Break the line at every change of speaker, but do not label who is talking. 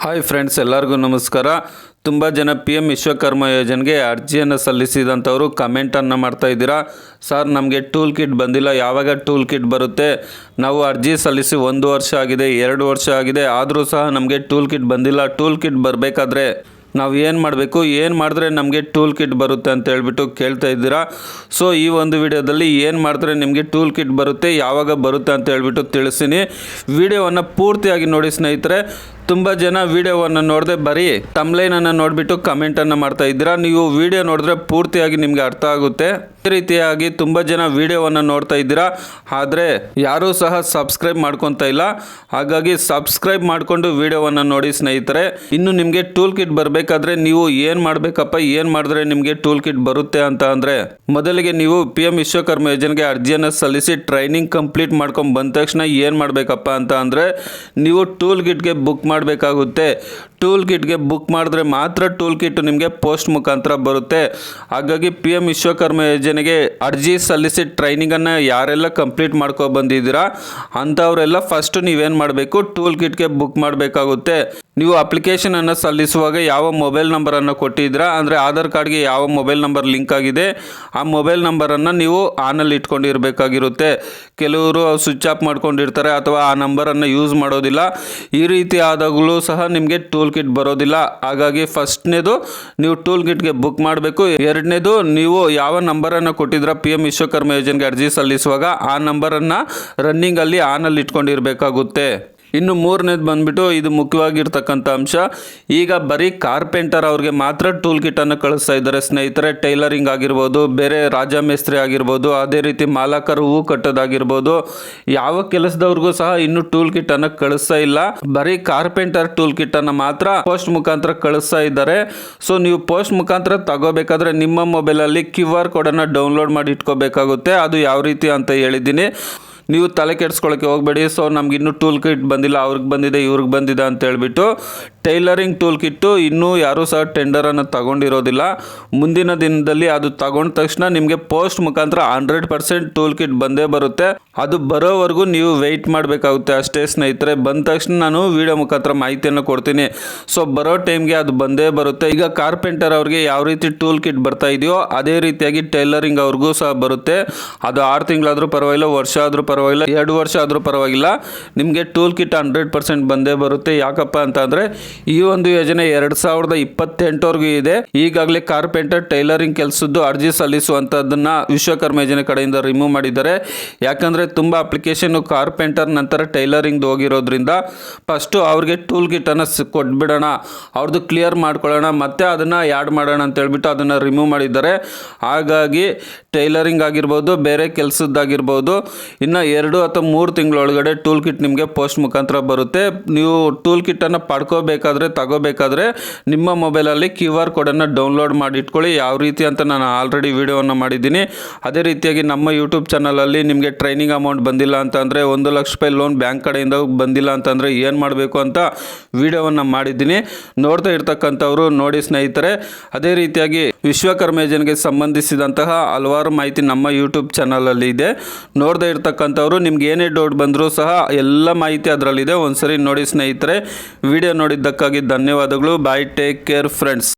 Hi friends, ಎಲ್ಲರಿಗೂ ನಮಸ್ಕಾರ. ತುಂಬ ಜನ ಪಿ ಎಮ್ ವಿಶ್ವಕರ್ಮ ಯೋಜನೆಗೆ ಅರ್ಜಿಯನ್ನು ಸಲ್ಲಿಸಿದಂಥವರು ಕಮೆಂಟನ್ನು ಮಾಡ್ತಾ ಇದ್ದೀರಾ. ಸರ್, ನಮಗೆ ಟೂಲ್ ಕಿಟ್ ಬಂದಿಲ್ಲ, ಯಾವಾಗ ಟೂಲ್ ಕಿಟ್ ಬರುತ್ತೆ? ನಾವು ಅರ್ಜಿ ಸಲ್ಲಿಸಿ 1 ವರ್ಷ ಆಗಿದೆ, 2 ವರ್ಷ ಆಗಿದೆ, ಆದರೂ ಸಹ ನಮಗೆ ಟೂಲ್ ಕಿಟ್ ಬಂದಿಲ್ಲ. ಟೂಲ್ ಕಿಟ್ ಬರಬೇಕಾದ್ರೆ ನಾವು ಏನು ಮಾಡಬೇಕು, ಏನು ಮಾಡಿದ್ರೆ ನಮಗೆ ಟೂಲ್ ಕಿಟ್ ಬರುತ್ತೆ ಅಂತ ಹೇಳ್ಬಿಟ್ಟು ಕೇಳ್ತಾ ಇದ್ದೀರಾ. ಸೊ ಈ ಒಂದು ವಿಡಿಯೋದಲ್ಲಿ ಏನು ಮಾಡಿದ್ರೆ ನಿಮಗೆ ಟೂಲ್ ಕಿಟ್ ಬರುತ್ತೆ, ಯಾವಾಗ ಬರುತ್ತೆ ಅಂತ ಹೇಳ್ಬಿಟ್ಟು ತಿಳಿಸ್ತೀನಿ. ವಿಡಿಯೋವನ್ನು ಪೂರ್ತಿಯಾಗಿ ನೋಡಿ ಸ್ನೇಹಿತರೆ. ತುಂಬ ಜನ ವಿಡಿಯೋವನ್ನು ನೋಡದೆ ಬರೀ ತಮ್ಲೈನನ್ನು ನೋಡಿಬಿಟ್ಟು ಕಮೆಂಟನ್ನು ಮಾಡ್ತಾ ಇದ್ದೀರಾ. ನೀವು ವಿಡಿಯೋ ನೋಡಿದ್ರೆ ಪೂರ್ತಿಯಾಗಿ ನಿಮಗೆ ಅರ್ಥ ಆಗುತ್ತೆ. ಈ ರೀತಿಯಾಗಿ ತುಂಬ ಜನ ವಿಡಿಯೋವನ್ನು ನೋಡ್ತಾ ಇದ್ದೀರಾ, ಆದರೆ ಯಾರೂ ಸಹ ಸಬ್ಸ್ಕ್ರೈಬ್ ಮಾಡ್ಕೊತಾ ಇಲ್ಲ. ಹಾಗಾಗಿ ಸಬ್ಸ್ಕ್ರೈಬ್ ಮಾಡಿಕೊಂಡು ವಿಡಿಯೋವನ್ನು ನೋಡಿ ಸ್ನೇಹಿತರೆ. ಇನ್ನು ನಿಮಗೆ ಟೂಲ್ ಕಿಟ್ ಬರಬೇಕಾದ್ರೆ ನೀವು ಏನು ಮಾಡಬೇಕಪ್ಪ, ಏನು ಮಾಡಿದ್ರೆ ನಿಮಗೆ ಟೂಲ್ ಕಿಟ್ ಬರುತ್ತೆ ಅಂತ ಅಂದರೆ, ಮೊದಲಿಗೆ ನೀವು ಪಿ ಎಮ್ ವಿಶ್ವಕರ್ಮ ಯೋಜನೆಗೆ ಅರ್ಜಿಯನ್ನು ಸಲ್ಲಿಸಿ ಟ್ರೈನಿಂಗ್ ಕಂಪ್ಲೀಟ್ ಮಾಡ್ಕೊಂಡು ಬಂದ ತಕ್ಷಣ ಏನು ಮಾಡಬೇಕಪ್ಪ ಅಂತ ಅಂದರೆ, ನೀವು ಟೂಲ್ ಕಿಟ್ಗೆ ಬುಕ್ ಮಾಡಬೇಕಾಗುತ್ತೆ. ಟೂಲ್ ಕಿಟ್ಗೆ ಬುಕ್ ಮಾಡಿದ್ರೆ ಮಾತ್ರ ಟೂಲ್ ಕಿಟ್ ನಿಮಗೆ ಪೋಸ್ಟ್ ಮುಖಾಂತರ ಬರುತ್ತೆ. ಹಾಗಾಗಿ ಪಿ ಎಮ್ ವಿಶ್ವಕರ್ಮ ಯೋಜನೆಗೆ ಅರ್ಜಿ ಸಲ್ಲಿಸಿ ಟ್ರೈನಿಂಗನ್ನು ಯಾರೆಲ್ಲ ಕಂಪ್ಲೀಟ್ ಮಾಡ್ಕೊ ಬಂದಿದ್ದೀರಾ ಅಂಥವರೆಲ್ಲ ಫಸ್ಟ್ ನೀವೇನು ಮಾಡಬೇಕು, ಟೂಲ್ ಕಿಟ್ಗೆ ಬುಕ್ ಮಾಡಬೇಕಾಗುತ್ತೆ. ನೀವು ಅಪ್ಲಿಕೇಶನನ್ನು ಸಲ್ಲಿಸುವಾಗ ಯಾವ ಮೊಬೈಲ್ ನಂಬರನ್ನು ಕೊಟ್ಟಿದ್ದೀರಾ, ಅಂದರೆ ಆಧಾರ್ ಕಾರ್ಡ್ಗೆ ಯಾವ ಮೊಬೈಲ್ ನಂಬರ್ ಲಿಂಕ್ ಆಗಿದೆ ಆ ಮೊಬೈಲ್ ನಂಬರನ್ನು ನೀವು ಆನಲ್ಲಿ ಇಟ್ಕೊಂಡಿರಬೇಕಾಗಿರುತ್ತೆ. ಕೆಲವರು ಸ್ವಿಚ್ ಆಫ್ ಮಾಡ್ಕೊಂಡಿರ್ತಾರೆ ಅಥವಾ ಆ ನಂಬರನ್ನು ಯೂಸ್ ಮಾಡೋದಿಲ್ಲ. ಈ ರೀತಿ ಆದಾಗಲೂ ಸಹ ನಿಮಗೆ ಟೂಲ್ ಕಿಟ್ ಬರೋದಿಲ್ಲ. ಹಾಗಾಗಿ ಫಸ್ಟ್ನೇದು ನೀವು ಟೂಲ್ ಕಿಟ್ಗೆ ಬುಕ್ ಮಾಡಬೇಕು. ಎರಡನೇದು, ನೀವು ಯಾವ ನಂಬರನ್ನು ಕೊಟ್ಟಿದ್ದೀರಾ ಪಿ ಎಮ್ ವಿಶ್ವಕರ್ಮ ಯೋಜನೆಗೆ ಅರ್ಜಿ ಸಲ್ಲಿಸುವಾಗ ಆ ನಂಬರನ್ನು ರನ್ನಿಂಗಲ್ಲಿ ಆನಲ್ಲಿ ಇಟ್ಕೊಂಡಿರಬೇಕಾಗುತ್ತೆ. ಇನ್ನು ಮೂರನೇದು ಬಂದುಬಿಟ್ಟು, ಇದು ಮುಖ್ಯವಾಗಿರ್ತಕ್ಕಂಥ ಅಂಶ. ಈಗ ಬರೀ ಕಾರ್ಪೆಂಟರ್ ಅವ್ರಿಗೆ ಮಾತ್ರ ಟೂಲ್ ಕಿಟ್ಟನ್ನು ಕಳಿಸ್ತಾ ಇದ್ದಾರೆ ಸ್ನೇಹಿತರೆ. ಟೈಲರಿಂಗ್ ಆಗಿರ್ಬೋದು, ಬೇರೆ ರಾಜ ಮೇಸ್ತ್ರಿ ಆಗಿರ್ಬೋದು, ಅದೇ ರೀತಿ ಮಾಲಕರು ಹೂ ಕಟ್ಟೋದಾಗಿರ್ಬೋದು, ಯಾವ ಕೆಲಸದವ್ರಿಗೂ ಸಹ ಇನ್ನೂ ಟೂಲ್ ಕಿಟ್ಟನ್ನು ಕಳಿಸ್ತಾ ಇಲ್ಲ. ಬರೀ ಕಾರ್ಪೆಂಟರ್ ಟೂಲ್ ಕಿಟ್ಟನ್ನು ಮಾತ್ರ ಪೋಸ್ಟ್ ಮುಖಾಂತರ ಕಳಿಸ್ತಾ ಇದ್ದಾರೆ. ಸೊ ನೀವು ಪೋಸ್ಟ್ ಮುಖಾಂತರ ತಗೋಬೇಕಾದ್ರೆ ನಿಮ್ಮ ಮೊಬೈಲಲ್ಲಿ QR ಕೋಡನ್ನು ಡೌನ್ಲೋಡ್ ಮಾಡಿ ಇಟ್ಕೋಬೇಕಾಗುತ್ತೆ. ಅದು ಯಾವ ರೀತಿ ಅಂತ ಹೇಳಿದ್ದೀನಿ, ನೀವು ತಲೆ ಕೆಡಿಸ್ಕೊಳ್ಳೋಕ್ಕೆ ಹೋಗಬೇಡಿ. ಸೊ ನಮ್ಗೆ ಇನ್ನೂ ಟೂಲ್ ಕಿಟ್ ಬಂದಿಲ್ಲ, ಅವ್ರಿಗೆ ಬಂದಿದೆ, ಇವ್ರಿಗೆ ಬಂದಿದೆ ಅಂತ ಹೇಳ್ಬಿಟ್ಟು. ಟೈಲರಿಂಗ್ ಟೂಲ್ ಕಿಟ್ಟು ಇನ್ನೂ ಯಾರೂ ಸಹ ಟೆಂಡರನ್ನು ತಗೊಂಡಿರೋದಿಲ್ಲ. ಮುಂದಿನ ದಿನದಲ್ಲಿ ಅದು ತಗೊಂಡ ತಕ್ಷಣ ನಿಮಗೆ ಪೋಸ್ಟ್ ಮುಖಾಂತರ 100% ಟೂಲ್ ಕಿಟ್ ಬಂದೇ ಬರುತ್ತೆ. ಅದು ಬರೋವರೆಗೂ ನೀವು ವೆಯ್ಟ್ ಮಾಡಬೇಕಾಗುತ್ತೆ ಅಷ್ಟೇ ಸ್ನೇಹಿತರೆ. ಬಂದ ತಕ್ಷಣ ನಾನು ವಿಡಿಯೋ ಮುಖಾಂತರ ಮಾಹಿತಿಯನ್ನು ಕೊಡ್ತೀನಿ. ಸೊ ಬರೋ ಟೈಮ್ಗೆ ಅದು ಬಂದೇ ಬರುತ್ತೆ. ಈಗ ಕಾರ್ಪೆಂಟರ್ ಅವ್ರಿಗೆ ಯಾವ ರೀತಿ ಟೂಲ್ ಕಿಟ್ ಬರ್ತಾ ಇದೆಯೋ ಅದೇ ರೀತಿಯಾಗಿ ಟೈಲರಿಂಗ್ ಅವ್ರಿಗೂ ಸಹ ಬರುತ್ತೆ. ಅದು 6 ತಿಂಗಳಾದರೂ ಪರವಾಗಿಲ್ಲ, ವರ್ಷ ಆದರೂ ಪರವಾಗಿಲ್ಲ, 2 ವರ್ಷ ಆದರೂ ಪರವಾಗಿಲ್ಲ, ನಿಮಗೆ ಟೂಲ್ ಕಿಟ್ 100% ಬಂದೇ ಬರುತ್ತೆ. ಯಾಕಪ್ಪ ಅಂತ ಅಂದರೆ ಈ ಒಂದು ಯೋಜನೆ 2028ವರೆಗೂ ಇದೆ. ಈಗಾಗಲೇ ಕಾರ್ಪೆಂಟರ್ ಟೈಲರಿಂಗ್ ಕೆಲಸದ್ದು ಅರ್ಜಿ ಸಲ್ಲಿಸುವಂಥದ್ದನ್ನು ವಿಶ್ವಕರ್ಮ ಯೋಜನೆ ಕಡೆಯಿಂದ ರಿಮೂವ್ ಮಾಡಿದ್ದಾರೆ. ಯಾಕಂದರೆ ತುಂಬ ಅಪ್ಲಿಕೇಶನ್ ಕಾರ್ಪೆಂಟರ್ ನಂತರ ಟೈಲರಿಂಗ್ ಹೋಗಿರೋದ್ರಿಂದ ಫಸ್ಟು ಅವ್ರಿಗೆ ಟೂಲ್ ಕಿಟ್ಟನ್ನು ಕೊಟ್ಬಿಡೋಣ, ಅವ್ರದ್ದು ಕ್ಲಿಯರ್ ಮಾಡ್ಕೊಳ್ಳೋಣ, ಮತ್ತೆ ಅದನ್ನು ಆ್ಯಡ್ ಮಾಡೋಣ ಅಂತ ಹೇಳ್ಬಿಟ್ಟು ಅದನ್ನು ರಿಮೂವ್ ಮಾಡಿದ್ದಾರೆ. ಹಾಗಾಗಿ ಟೈಲರಿಂಗ್ ಆಗಿರ್ಬೋದು, ಬೇರೆ ಕೆಲಸದ್ದಾಗಿರ್ಬೋದು, ಇನ್ನು 2 ಅಥವಾ 3 ತಿಂಗಳೊಳಗಡೆ ಟೂಲ್ ಕಿಟ್ ನಿಮಗೆ ಪೋಸ್ಟ್ ಮುಖಾಂತರ ಬರುತ್ತೆ. ನೀವು ಟೂಲ್ ಕಿಟ್ಟನ್ನು ಪಡ್ಕೋಬೇಕಾದ್ರೆ, ತಗೋಬೇಕಾದ್ರೆ ನಿಮ್ಮ ಮೊಬೈಲಲ್ಲಿ QR ಕೋಡನ್ನು ಡೌನ್ಲೋಡ್ ಮಾಡಿ ಇಟ್ಕೊಳ್ಳಿ. ಯಾವ ರೀತಿ ಅಂತ ನಾನು ಆಲ್ರೆಡಿ ವಿಡಿಯೋವನ್ನು ಮಾಡಿದ್ದೀನಿ. ಅದೇ ರೀತಿಯಾಗಿ ನಮ್ಮ ಯೂಟ್ಯೂಬ್ ಚಾನಲಲ್ಲಿ ನಿಮಗೆ ಟ್ರೈನಿಂಗ್ ಅಮೌಂಟ್ ಬಂದಿಲ್ಲ ಅಂತ ಅಂದರೆ, 1 ಲಕ್ಷ ರೂಪಾಯಿ ಲೋನ್ ಬ್ಯಾಂಕ್ ಕಡೆಯಿಂದ ಬಂದಿಲ್ಲ ಅಂತಂದರೆ ಏನು ಮಾಡಬೇಕು ಅಂತ ವಿಡಿಯೋವನ್ನು ಮಾಡಿದ್ದೀನಿ. ನೋಡ್ತಾ ಇರ್ತಕ್ಕಂಥವ್ರು ನೋಡಿ ಸ್ನೇಹಿತರೆ. ಅದೇ ರೀತಿಯಾಗಿ ವಿಶ್ವಕರ್ಮ ಯೋಜನೆಗೆ ಸಂಬಂಧಿಸಿದಂತಹ ಹಲವಾರು ಮಾಹಿತಿ ನಮ್ಮ ಯೂಟ್ಯೂಬ್ ಚಾನಲಲ್ಲಿ ಇದೆ. ನೋಡದೇ ಇರ್ತಕ್ಕಂಥವ್ರು ನಿಮ್ಗೆ ಏನೇ ಡೌಟ್ ಬಂದರೂ ಸಹ ಎಲ್ಲ ಮಾಹಿತಿ ಅದರಲ್ಲಿದೆ. ಒಂದ್ಸರಿ ನೋಡಿ ಸ್ನೇಹಿತರೆ. ವಿಡಿಯೋ ನೋಡಿದ್ದಕ್ಕಾಗಿ ಧನ್ಯವಾದಗಳು. ಬಾಯ್, ಟೇಕ್ ಕೇರ್ ಫ್ರೆಂಡ್ಸ್.